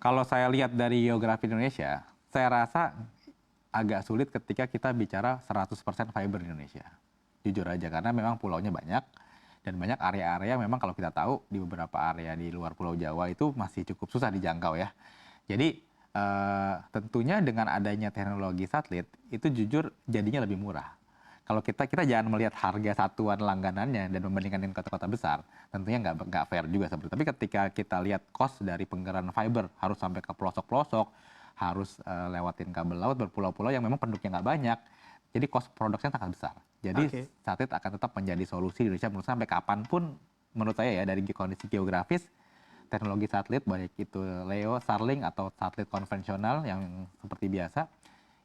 Kalau saya lihat dari geografi Indonesia, saya rasa agak sulit ketika kita bicara 100% fiber di Indonesia. Jujur aja, karena memang pulaunya banyak, dan banyak area-area memang kalau kita tahu di beberapa area di luar Pulau Jawa itu masih cukup susah dijangkau ya. Jadi tentunya dengan adanya teknologi satelit, itu jujur jadinya lebih murah. Kalau kita jangan melihat harga satuan langganannya dan membandingkan dengan kota-kota besar, tentunya nggak fair juga seperti itu. Tapi ketika kita lihat cost dari penggeran fiber harus sampai ke pelosok-pelosok, harus lewatin kabel laut berpulau-pulau yang memang penduduknya nggak banyak, jadi cost produksinya sangat besar. Jadi satelit akan tetap menjadi solusi di Indonesia menurut saya sampai kapanpun, menurut saya ya, dari kondisi geografis, teknologi satelit baik itu LEO, Starlink atau satelit konvensional yang seperti biasa,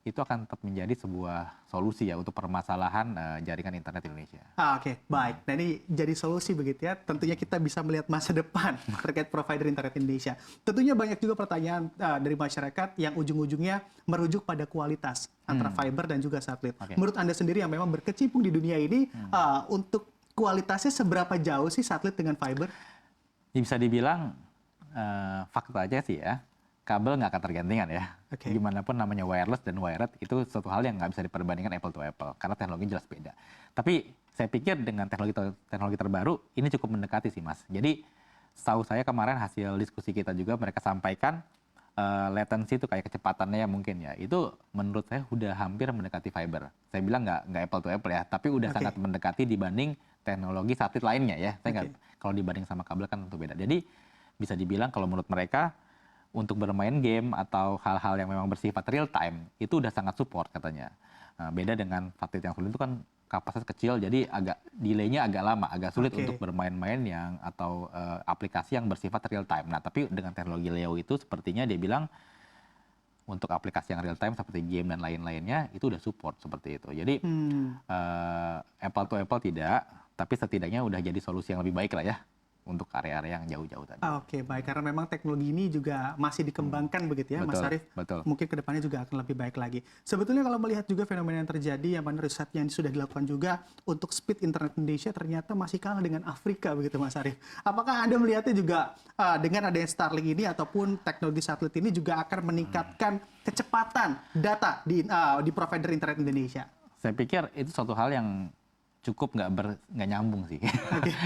itu akan tetap menjadi sebuah solusi ya untuk permasalahan jaringan internet Indonesia. Oke, baik. Nah ini jadi solusi begitu ya. Tentunya kita bisa melihat masa depan terkait provider internet Indonesia. Tentunya banyak juga pertanyaan dari masyarakat yang ujung-ujungnya merujuk pada kualitas antara fiber dan juga satelit. Menurut Anda sendiri yang memang berkecimpung di dunia ini, untuk kualitasnya seberapa jauh sih satelit dengan fiber? Bisa dibilang fakta aja sih ya, kabel nggak akan tergantikan ya. Gimana pun namanya wireless dan wired itu suatu hal yang nggak bisa diperbandingkan apple to apple karena teknologi jelas beda. Tapi saya pikir dengan teknologi terbaru ini cukup mendekati sih Mas. Jadi setahu saya kemarin hasil diskusi kita juga mereka sampaikan latency itu kayak kecepatannya ya mungkin ya. Itu menurut saya udah hampir mendekati fiber. Saya bilang nggak apple to apple ya, tapi udah sangat mendekati dibanding teknologi satelit lainnya ya. Saya kalau dibanding sama kabel kan tentu beda. Jadi bisa dibilang kalau menurut mereka untuk bermain game atau hal-hal yang memang bersifat real time itu udah sangat support katanya. Beda dengan satelit yang sulit itu kan kapasitas kecil jadi agak delay-nya agak lama, agak sulit untuk bermain-main yang atau aplikasi yang bersifat real time. Nah, tapi dengan teknologi LEO itu sepertinya dia bilang untuk aplikasi yang real time seperti game dan lain-lainnya itu udah support seperti itu. Jadi apple to apple tidak, tapi setidaknya udah jadi solusi yang lebih baik lah ya untuk area-area yang jauh-jauh tadi. Oke, baik. Karena memang teknologi ini juga masih dikembangkan begitu ya, Mas Arief. Mungkin kedepannya juga akan lebih baik lagi. Sebetulnya kalau melihat juga fenomena yang terjadi, yang mana riset yang sudah dilakukan juga untuk speed internet Indonesia ternyata masih kalah dengan Afrika begitu, Mas Arief. Apakah Anda melihatnya juga dengan adanya Starlink ini ataupun teknologi satelit ini juga akan meningkatkan kecepatan data di provider internet Indonesia? Saya pikir itu suatu hal yang cukup nggak nyambung sih.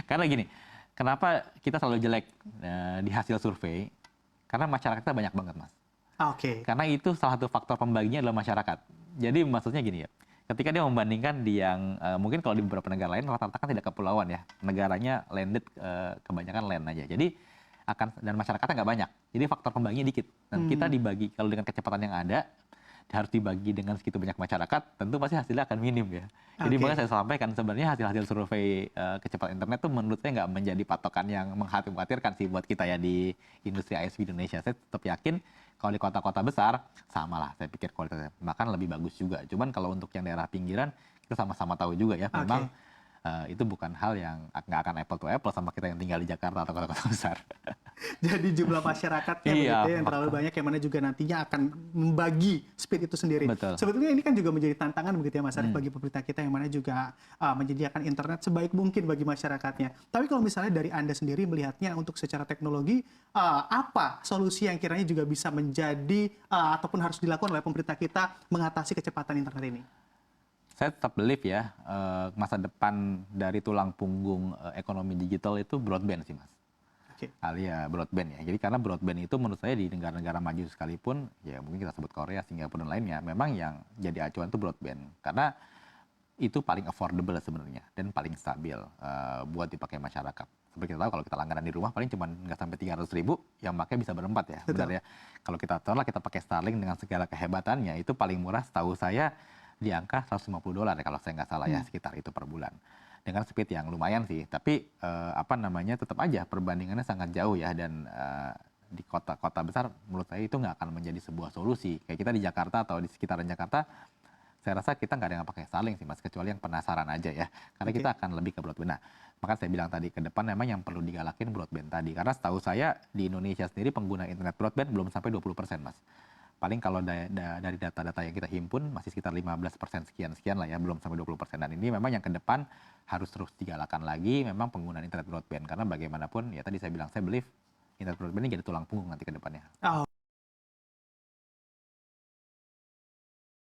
Karena gini, kenapa kita selalu jelek di hasil survei? Karena masyarakat kita banyak banget, Mas. Karena itu salah satu faktor pembaginya adalah masyarakat. Jadi maksudnya gini ya, ketika dia membandingkan di yang mungkin kalau di beberapa negara lain rata-rata kan tidak kepulauan ya, negaranya landed kebanyakan land aja. Jadi dan masyarakatnya nggak banyak. Jadi faktor pembaginya dikit. Dan kita dibagi kalau dengan kecepatan yang ada harus dibagi dengan segitu banyak masyarakat, tentu pasti hasilnya akan minim ya. Jadi makanya saya sampaikan sebenarnya hasil-hasil survei kecepatan internet tuh menurut saya nggak menjadi patokan yang mengkhawatirkan sih buat kita ya di industri ISP Indonesia. Saya tetap yakin kalau di kota-kota besar sama lah, saya pikir kualitasnya bahkan lebih bagus juga. Cuman kalau untuk yang daerah pinggiran kita sama-sama tahu juga ya, memang itu bukan hal yang nggak akan apple to apple sama kita yang tinggal di Jakarta atau kota-kota besar. Jadi jumlah masyarakatnya begitu yang terlalu banyak yang mana juga nantinya akan membagi speed itu sendiri. Sebetulnya ini kan juga menjadi tantangan begitu ya Mas Arief bagi pemerintah kita yang mana juga menyediakan internet sebaik mungkin bagi masyarakatnya. Tapi kalau misalnya dari Anda sendiri melihatnya untuk secara teknologi, apa solusi yang kiranya juga bisa menjadi ataupun harus dilakukan oleh pemerintah kita mengatasi kecepatan internet ini? Saya tetap believe ya, masa depan dari tulang punggung ekonomi digital itu broadband sih Mas. Alia broadband ya. Jadi karena broadband itu menurut saya di negara-negara maju sekalipun, ya mungkin kita sebut Korea, Singapura dan lainnya, memang yang jadi acuan itu broadband. Karena itu paling affordable sebenarnya dan paling stabil buat dipakai masyarakat. Seperti kita tahu kalau kita langganan di rumah paling cuma nggak sampai 300.000 yang pakai bisa berempat ya. Benar ya. Kalau kita taruhlah kita pakai Starlink dengan segala kehebatannya itu paling murah setahu saya di angka $150 ya kalau saya nggak salah ya, sekitar itu per bulan. Dengan speed yang lumayan sih, tapi tetap aja perbandingannya sangat jauh ya, dan di kota-kota besar menurut saya itu nggak akan menjadi sebuah solusi. Kayak kita di Jakarta atau di sekitaran Jakarta, saya rasa kita nggak ada yang pakai Starlink sih Mas, kecuali yang penasaran aja ya, karena kita akan lebih ke broadband. Nah, maka saya bilang tadi ke depan memang yang perlu digalakin broadband tadi, karena setahu saya di Indonesia sendiri pengguna internet broadband belum sampai 20% Mas. Paling kalau dari data-data yang kita himpun masih sekitar 15% sekian lah ya, belum sampai 20%. Dan ini memang yang ke depan harus terus digalakan lagi memang penggunaan internet broadband, karena bagaimanapun ya tadi saya bilang saya believe internet broadband ini jadi tulang punggung nanti ke depannya.